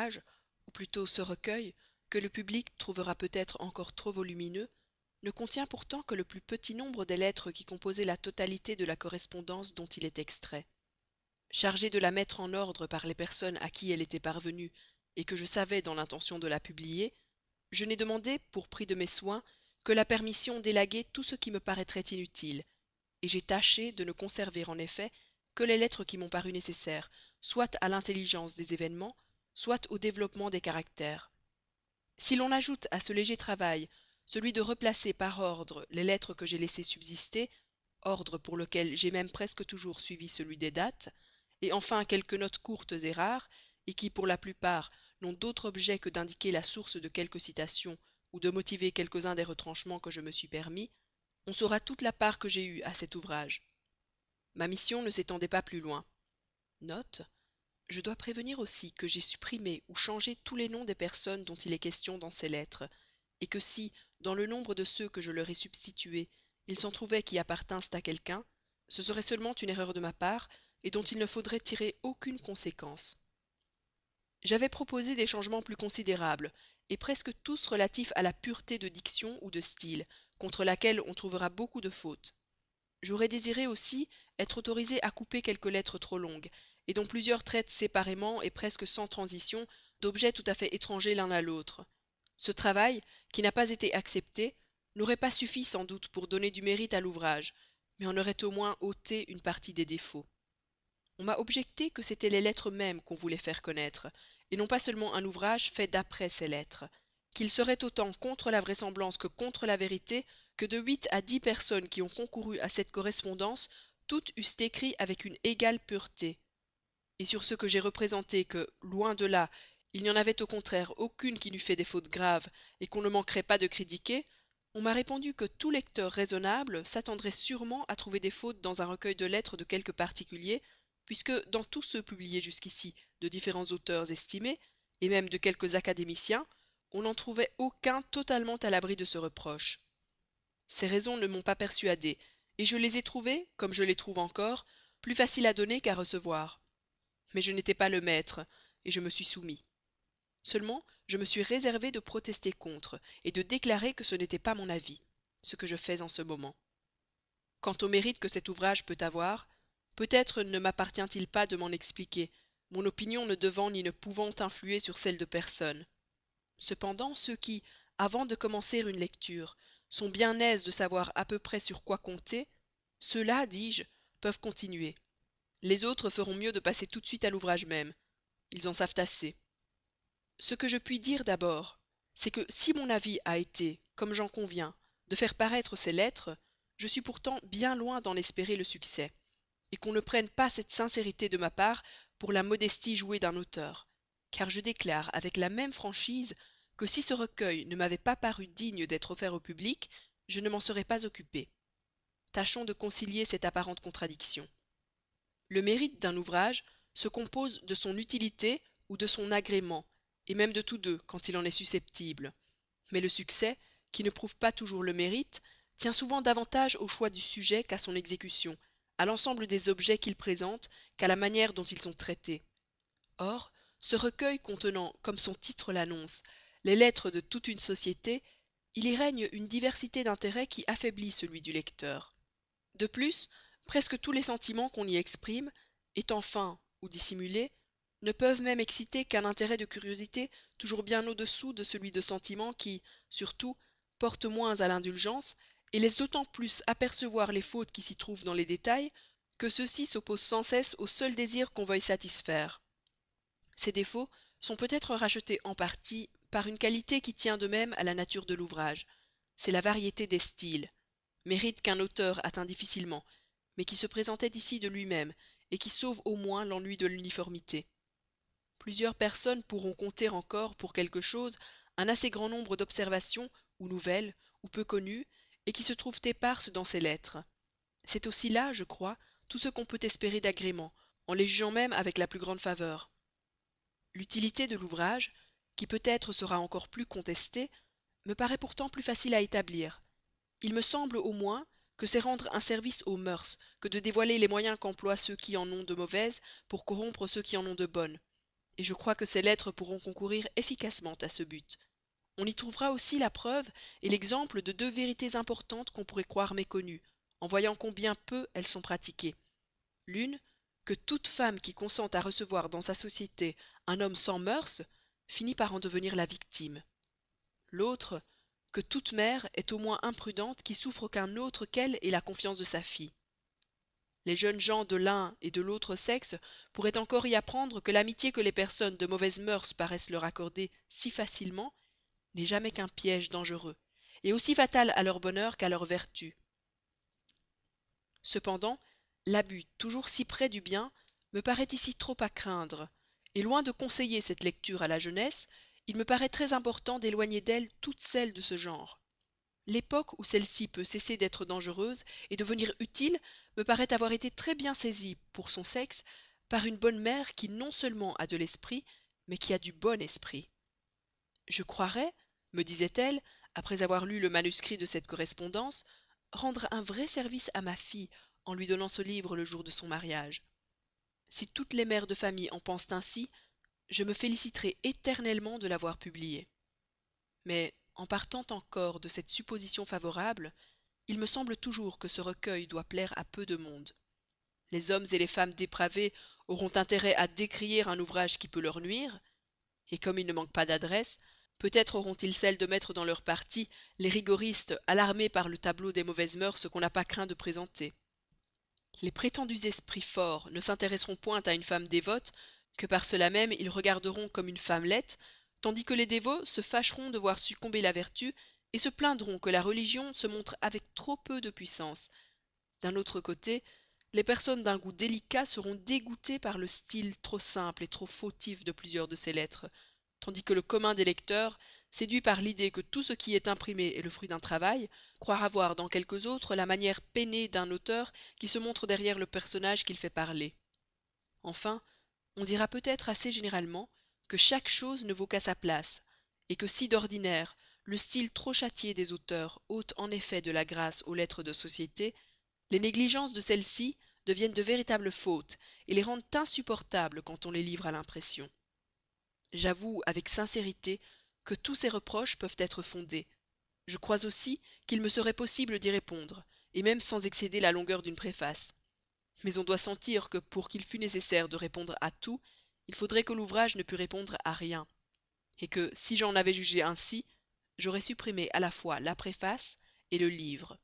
ouvrage, ou plutôt ce recueil, que le public trouvera peut-être encore trop volumineux, ne contient pourtant que le plus petit nombre des lettres qui composaient la totalité de la correspondance dont il est extrait. Chargé de la mettre en ordre par les personnes à qui elle était parvenue, et que je savais dans l'intention de la publier, je n'ai demandé, pour prix de mes soins, que la permission d'élaguer tout ce qui me paraîtrait inutile, et j'ai tâché de ne conserver en effet que les lettres qui m'ont paru nécessaires, soit à l'intelligence des événements, soit au développement des caractères. Si l'on ajoute à ce léger travail celui de replacer par ordre les lettres que j'ai laissé subsister, ordre pour lequel j'ai même presque toujours suivi celui des dates, et enfin quelques notes courtes et rares, et qui pour la plupart n'ont d'autre objet que d'indiquer la source de quelques citations ou de motiver quelques-uns des retranchements que je me suis permis, on saura toute la part que j'ai eue à cet ouvrage. Ma mission ne s'étendait pas plus loin. Note. Je dois prévenir aussi que j'ai supprimé ou changé tous les noms des personnes dont il est question dans ces lettres, et que si, dans le nombre de ceux que je leur ai substitués, il s'en trouvait qui appartinssent à quelqu'un, ce serait seulement une erreur de ma part, et dont il ne faudrait tirer aucune conséquence. J'avais proposé des changements plus considérables, et presque tous relatifs à la pureté de diction ou de style, contre laquelle on trouvera beaucoup de fautes. J'aurais désiré aussi être autorisé à couper quelques lettres trop longues, et dont plusieurs traitent séparément et presque sans transition d'objets tout à fait étrangers l'un à l'autre. Ce travail, qui n'a pas été accepté, n'aurait pas suffi sans doute pour donner du mérite à l'ouvrage, mais en aurait au moins ôté une partie des défauts. On m'a objecté que c'étaient les lettres mêmes qu'on voulait faire connaître, et non pas seulement un ouvrage fait d'après ces lettres, qu'il serait autant contre la vraisemblance que contre la vérité que de 8 à 10 personnes qui ont concouru à cette correspondance toutes eussent écrit avec une égale pureté. Et sur ce que j'ai représenté que, loin de là, il n'y en avait au contraire aucune qui n'eût fait des fautes graves, et qu'on ne manquerait pas de critiquer, on m'a répondu que tout lecteur raisonnable s'attendrait sûrement à trouver des fautes dans un recueil de lettres de quelque particulier, puisque dans tous ceux publiés jusqu'ici de différents auteurs estimés, et même de quelques académiciens, on n'en trouvait aucun totalement à l'abri de ce reproche. Ces raisons ne m'ont pas persuadé, et je les ai trouvées, comme je les trouve encore, plus faciles à donner qu'à recevoir. Mais je n'étais pas le maître, et je me suis soumis. Seulement, je me suis réservé de protester contre, et de déclarer que ce n'était pas mon avis, ce que je fais en ce moment. Quant au mérite que cet ouvrage peut avoir, peut-être ne m'appartient-il pas de m'en expliquer, mon opinion ne devant ni ne pouvant influer sur celle de personne. Cependant, ceux qui, avant de commencer une lecture, sont bien aises de savoir à peu près sur quoi compter, ceux-là, dis-je, peuvent continuer. Les autres feront mieux de passer tout de suite à l'ouvrage même. Ils en savent assez. Ce que je puis dire d'abord, c'est que si mon avis a été, comme j'en conviens, de faire paraître ces lettres, je suis pourtant bien loin d'en espérer le succès, et qu'on ne prenne pas cette sincérité de ma part pour la modestie jouée d'un auteur, car je déclare avec la même franchise que si ce recueil ne m'avait pas paru digne d'être offert au public, je ne m'en serais pas occupé. Tâchons de concilier cette apparente contradiction. Le mérite d'un ouvrage se compose de son utilité ou de son agrément, et même de tous deux quand il en est susceptible. Mais le succès, qui ne prouve pas toujours le mérite, tient souvent davantage au choix du sujet qu'à son exécution, à l'ensemble des objets qu'il présente qu'à la manière dont ils sont traités. Or, ce recueil contenant, comme son titre l'annonce, les lettres de toute une société, il y règne une diversité d'intérêts qui affaiblit celui du lecteur. De plus, presque tous les sentiments qu'on y exprime, étant feints ou dissimulés, ne peuvent même exciter qu'un intérêt de curiosité toujours bien au-dessous de celui de sentiment qui, surtout, porte moins à l'indulgence, et laisse d'autant plus apercevoir les fautes qui s'y trouvent dans les détails, que ceux-ci s'opposent sans cesse au seul désir qu'on veuille satisfaire. Ces défauts sont peut-être rachetés en partie par une qualité qui tient de même à la nature de l'ouvrage. C'est la variété des styles, mérite qu'un auteur atteint difficilement, mais qui se présentait ici de lui-même, et qui sauve au moins l'ennui de l'uniformité. Plusieurs personnes pourront compter encore pour quelque chose un assez grand nombre d'observations, ou nouvelles, ou peu connues, et qui se trouvent éparses dans ces lettres. C'est aussi là, je crois, tout ce qu'on peut espérer d'agrément, en les jugeant même avec la plus grande faveur. L'utilité de l'ouvrage, qui peut-être sera encore plus contestée, me paraît pourtant plus facile à établir. Il me semble au moins que c'est rendre un service aux mœurs que de dévoiler les moyens qu'emploient ceux qui en ont de mauvaises pour corrompre ceux qui en ont de bonnes, et je crois que ces lettres pourront concourir efficacement à ce but. On y trouvera aussi la preuve et l'exemple de deux vérités importantes qu'on pourrait croire méconnues, en voyant combien peu elles sont pratiquées. L'une, que toute femme qui consent à recevoir dans sa société un homme sans mœurs finit par en devenir la victime. L'autre, que toute mère est au moins imprudente qui souffre qu'un autre qu'elle ait la confiance de sa fille. Les jeunes gens de l'un et de l'autre sexe pourraient encore y apprendre que l'amitié que les personnes de mauvaises mœurs paraissent leur accorder si facilement n'est jamais qu'un piège dangereux, et aussi fatal à leur bonheur qu'à leur vertu. Cependant, l'abus toujours si près du bien me paraît ici trop à craindre, et loin de conseiller cette lecture à la jeunesse, il me paraît très important d'éloigner d'elle toutes celles de ce genre. L'époque où celle-ci peut cesser d'être dangereuse et devenir utile me paraît avoir été très bien saisie, pour son sexe, par une bonne mère qui non seulement a de l'esprit, mais qui a du bon esprit. Je croirais, me disait-elle, après avoir lu le manuscrit de cette correspondance, rendre un vrai service à ma fille en lui donnant ce livre le jour de son mariage. Si toutes les mères de famille en pensent ainsi, je me féliciterai éternellement de l'avoir publié. Mais en partant encore de cette supposition favorable, il me semble toujours que ce recueil doit plaire à peu de monde. Les hommes et les femmes dépravés auront intérêt à décrier un ouvrage qui peut leur nuire, et comme il ne manque pas d'adresse, peut-être auront-ils celle de mettre dans leur parti les rigoristes alarmés par le tableau des mauvaises mœurs qu'on n'a pas craint de présenter. Les prétendus esprits forts ne s'intéresseront point à une femme dévote que par cela même ils regarderont comme une femmelette, tandis que les dévots se fâcheront de voir succomber la vertu et se plaindront que la religion se montre avec trop peu de puissance. D'un autre côté, les personnes d'un goût délicat seront dégoûtées par le style trop simple et trop fautif de plusieurs de ces lettres, tandis que le commun des lecteurs, séduit par l'idée que tout ce qui est imprimé est le fruit d'un travail, croira voir dans quelques autres la manière peinée d'un auteur qui se montre derrière le personnage qu'il fait parler. Enfin, on dira peut-être assez généralement que chaque chose ne vaut qu'à sa place, et que si d'ordinaire le style trop châtié des auteurs ôte en effet de la grâce aux lettres de société, les négligences de celles-ci deviennent de véritables fautes et les rendent insupportables quand on les livre à l'impression. J'avoue avec sincérité que tous ces reproches peuvent être fondés. Je crois aussi qu'il me serait possible d'y répondre, et même sans excéder la longueur d'une préface. Mais on doit sentir que pour qu'il fût nécessaire de répondre à tout, il faudrait que l'ouvrage ne pût répondre à rien, et que si j'en avais jugé ainsi, j'aurais supprimé à la fois la préface et le livre.